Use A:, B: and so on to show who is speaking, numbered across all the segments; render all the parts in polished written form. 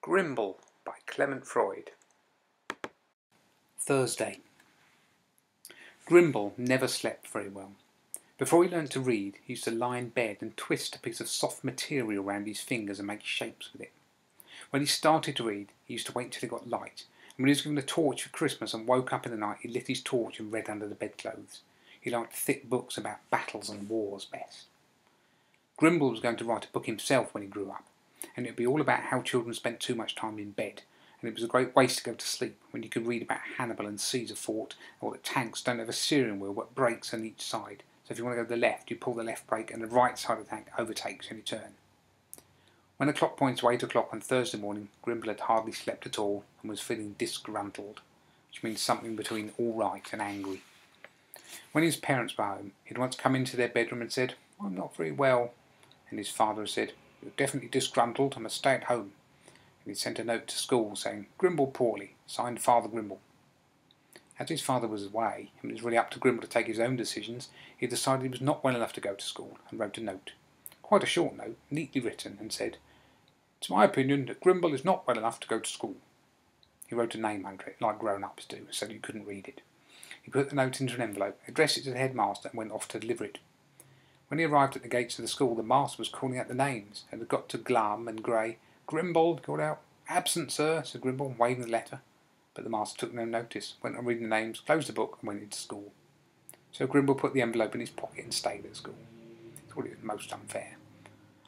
A: Grimble by Clement Freud. Thursday. Grimble never slept very well. Before he learnt to read, he used to lie in bed and twist a piece of soft material around his fingers and make shapes with it. When he started to read, he used to wait until it got light, and when he was given a torch for Christmas and woke up in the night, he lit his torch and read under the bedclothes. He liked thick books about battles and wars best. Grimble was going to write a book himself when he grew up, and it would be all about how children spent too much time in bed, and it was a great waste to go to sleep when you could read about Hannibal and Caesar fought, or that tanks don't have a steering wheel but brakes on each side, so if you want to go to the left you pull the left brake and the right side of the tank overtakes when you turn. When the clock points to 8 o'clock on Thursday morning, Grimble had hardly slept at all and was feeling disgruntled, which means something between all right and angry. When his parents were home, he'd once come into their bedroom and said, "I'm not very well," and his father had said, "You're definitely disgruntled, I must stay at home." And he sent a note to school saying, "Grimble poorly, signed Father Grimble." As his father was away, and it was really up to Grimble to take his own decisions, he decided he was not well enough to go to school, and wrote a note. Quite a short note, neatly written, and said, "It's my opinion that Grimble is not well enough to go to school." He wrote a name under it, like grown-ups do, so you couldn't read it. He put the note into an envelope, addressed it to the headmaster, and went off to deliver it. When he arrived at the gates of the school, the master was calling out the names, and had got to Glum and Grey. "Grimble," he called out. "Absent, sir," said Grimble, waving the letter. But the master took no notice, went on reading the names, closed the book, and went into school. So Grimble put the envelope in his pocket and stayed at school. He thought it was most unfair.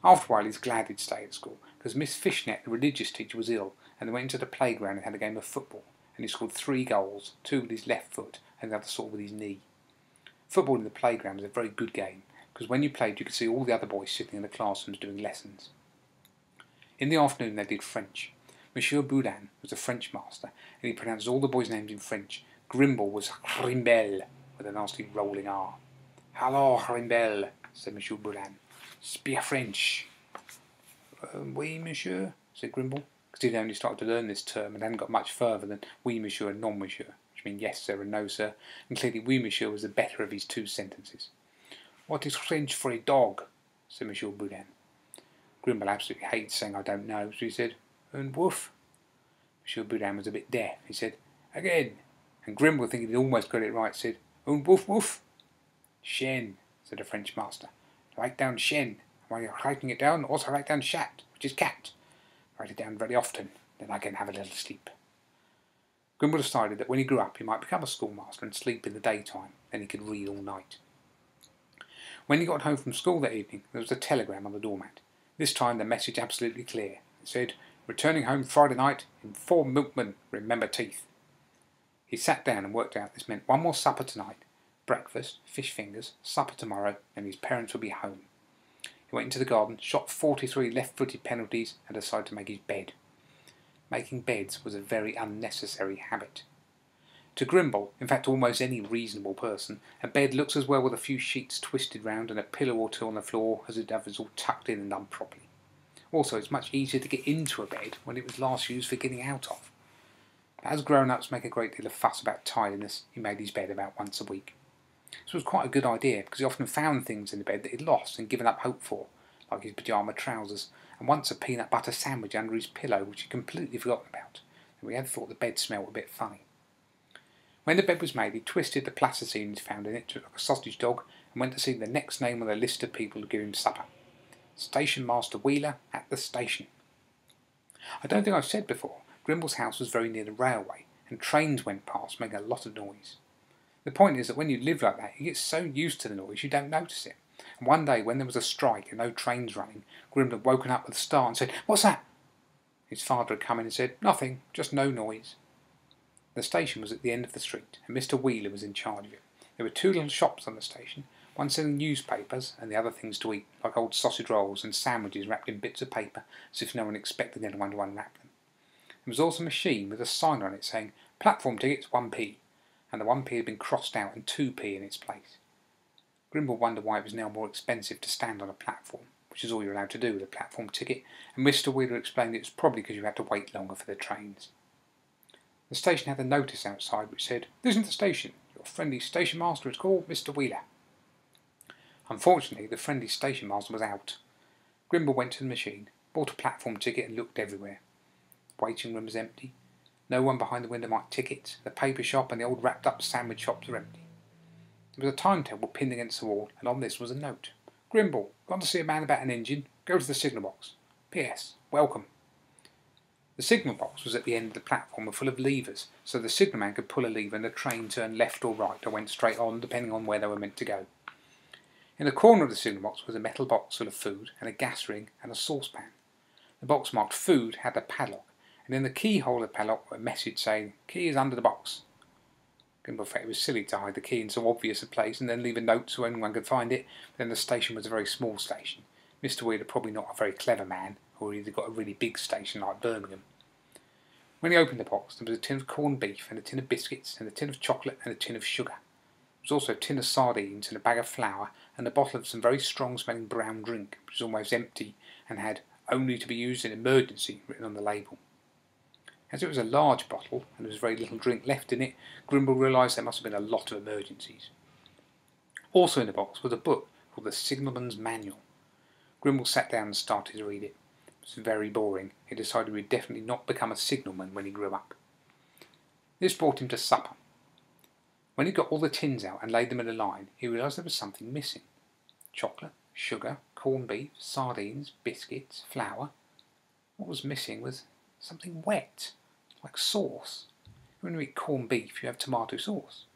A: After a while he was glad he'd stay at school, because Miss Fishnet, the religious teacher, was ill, and they went into the playground and had a game of football, and he scored 3 goals, 2 with his left foot, and the other sort of with his knee. Football in the playground was a very good game, because when you played you could see all the other boys sitting in the classrooms doing lessons. In the afternoon they did French. Monsieur Boudin was a French master, and he pronounced all the boys' names in French. Grimble was Grimble, with a nasty rolling R. "Hallo, Grimble," said Monsieur Boudin. "Speak French." "Oui, monsieur," said Grimble, because he'd only started to learn this term and hadn't got much further than "oui, monsieur" and "non, monsieur," which mean yes, sir, and no, sir, and clearly "oui, monsieur" was the better of his 2 sentences. "What is French for a dog?" said Monsieur Boudin. Grimble absolutely hated saying "I don't know," so he said, "And woof?" Monsieur Boudin was a bit deaf. He said, "Again," and Grimble, thinking he'd almost got it right, said, "And woof woof?" "Chien," said the French master. "Write down chien, and while you're writing it down, also write down chat, which is cat. Write it down very often, then I can have a little sleep." Grimble decided that when he grew up he might become a schoolmaster and sleep in the daytime, then he could read all night. When he got home from school that evening, there was a telegram on the doormat. This time the message absolutely clear. It said, "Returning home Friday night, inform milkman, remember teeth." He sat down and worked out this meant 1 more supper tonight, breakfast, fish fingers, supper tomorrow, and his parents would be home. He went into the garden, shot 43 left-footed penalties, and decided to make his bed. Making beds was a very unnecessary habit. To Grimble, in fact almost any reasonable person, a bed looks as well with a few sheets twisted round and a pillow or 2 on the floor as it does all tucked in and done properly. Also, it's much easier to get into a bed when it was last used for getting out of. But as grown-ups make a great deal of fuss about tidiness, he made his bed about once a week. This was quite a good idea, because he often found things in the bed that he'd lost and given up hope for, like his pyjama trousers, and once a peanut butter sandwich under his pillow which he'd completely forgotten about, and we had thought the bed smelt a bit funny. When the bed was made, he twisted the plasticine he'd found in it like a sausage dog and went to see the next name on the list of people to give him supper. Station Master Wheeler at the station. I don't think I've said before, Grimble's house was very near the railway, and trains went past making a lot of noise. The point is that when you live like that, you get so used to the noise you don't notice it. And one day when there was a strike and no trains running, Grimble had woken up with a start and said, "What's that?" His father had come in and said, "Nothing, just no noise." The station was at the end of the street, and Mr. Wheeler was in charge of it. There were 2 little shops on the station, one selling newspapers and the other things to eat, like old sausage rolls and sandwiches wrapped in bits of paper, as if no one expected anyone to unwrap them. There was also a machine with a sign on it saying, "Platform tickets 1p, and the 1p had been crossed out and 2p in its place. Grimble wondered why it was now more expensive to stand on a platform, which is all you're allowed to do with a platform ticket, and Mr. Wheeler explained it was probably because you had to wait longer for the trains. The station had a notice outside which said, "This is the station. Your friendly station master is called Mr. Wheeler." Unfortunately, the friendly station master was out. Grimble went to the machine, bought a platform ticket and looked everywhere. waiting room was empty. No one behind the window marked tickets. The paper shop and the old wrapped up sandwich shops were empty. There was a timetable pinned against the wall, and on this was a note. Grimble, gone to see a man about an engine. Go to the signal box. P.S. Welcome. The signal box was at the end of the platform and full of levers, so the signalman could pull a lever and the train turned left or right or went straight on, depending on where they were meant to go. In the corner of the signal box was a metal box full of food and a gas ring and a saucepan. The box marked food had a padlock, and in the keyhole of the padlock a message saying, "Key is under the box." Grimble felt it was silly to hide the key in so obvious a place and then leave a note so anyone could find it, but then the station was a very small station. Mr. Wheeler probably not a very clever man, or he'd got a really big station like Birmingham. When he opened the box, there was a tin of corned beef and a tin of biscuits and a tin of chocolate and a tin of sugar. There was also a tin of sardines and a bag of flour and a bottle of some very strong-smelling brown drink, which was almost empty and had "only to be used in emergency" written on the label. As it was a large bottle and there was very little drink left in it, Grimble realised there must have been a lot of emergencies. Also in the box was a book called The Signalman's Manual. Grimble sat down and started to read it. It was very boring. He decided he would definitely not become a signalman when he grew up. This brought him to supper. When he got all the tins out and laid them in a line, he realised there was something missing. Chocolate, sugar, corned beef, sardines, biscuits, flour. What was missing was something wet, like sauce. When you eat corned beef, you have tomato sauce.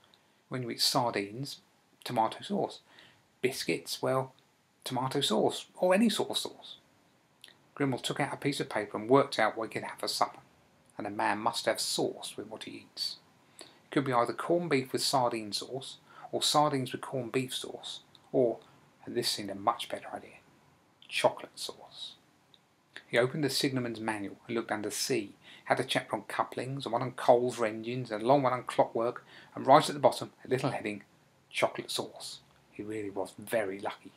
A: When you eat sardines, tomato sauce. Biscuits, well, tomato sauce, or any sort of sauce. Grimble took out a piece of paper and worked out what he could have for supper. And a man must have sauce with what he eats. It could be either corned beef with sardine sauce, or sardines with corned beef sauce, or, and this seemed a much better idea, chocolate sauce. He opened the signalman's manual and looked under C. Had a chapter on couplings, and one on coals for engines, and a long one on clockwork, and right at the bottom a little heading, chocolate sauce. He really was very lucky.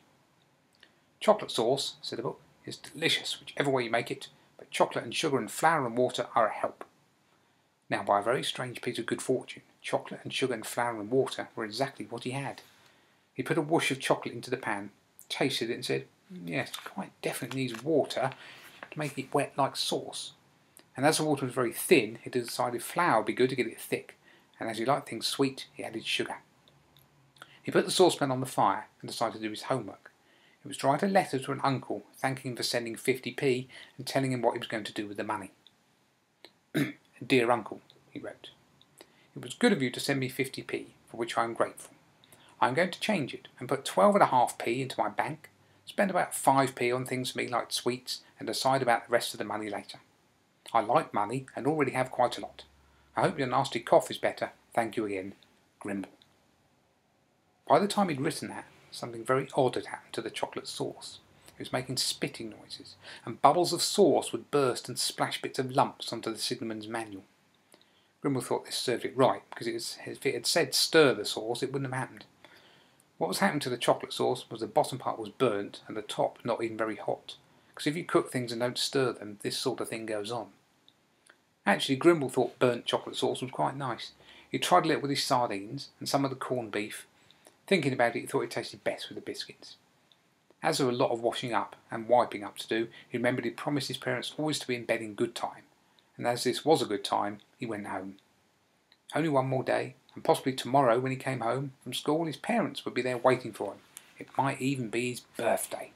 A: Chocolate sauce, said the book, is delicious whichever way you make it, but chocolate and sugar and flour and water are a help. Now, by a very strange piece of good fortune, chocolate and sugar and flour and water were exactly what he had. He put a whoosh of chocolate into the pan, tasted it and said, yes, quite definitely needs water to make it wet like sauce. And as the water was very thin, he decided flour would be good to get it thick, and as he liked things sweet, he added sugar. He put the saucepan on the fire and decided to do his homework. He was to write a letter to an uncle, thanking him for sending 50p and telling him what he was going to do with the money. Dear uncle, he wrote, it was good of you to send me 50p, for which I am grateful. I am going to change it and put 12.5p into my bank, spend about 5p on things for me like sweets, and decide about the rest of the money later. I like money and already have quite a lot. I hope your nasty cough is better. Thank you again, Grimble. By the time he'd written that, something very odd had happened to the chocolate sauce. It was making spitting noises, and bubbles of sauce would burst and splash bits of lumps onto the signalman's manual. Grimble thought this served it right, because if it had said stir the sauce, it wouldn't have happened. What was happening to the chocolate sauce was the bottom part was burnt and the top not even very hot, because if you cook things and don't stir them, this sort of thing goes on. Actually, Grimble thought burnt chocolate sauce was quite nice. He tried a little with his sardines and some of the corned beef. Thinking about it, he thought it tasted best with the biscuits. As there were a lot of washing up and wiping up to do, he remembered he'd promised his parents always to be in bed in good time, and as this was a good time, he went home. Only one more day, and possibly tomorrow when he came home from school, his parents would be there waiting for him. It might even be his birthday.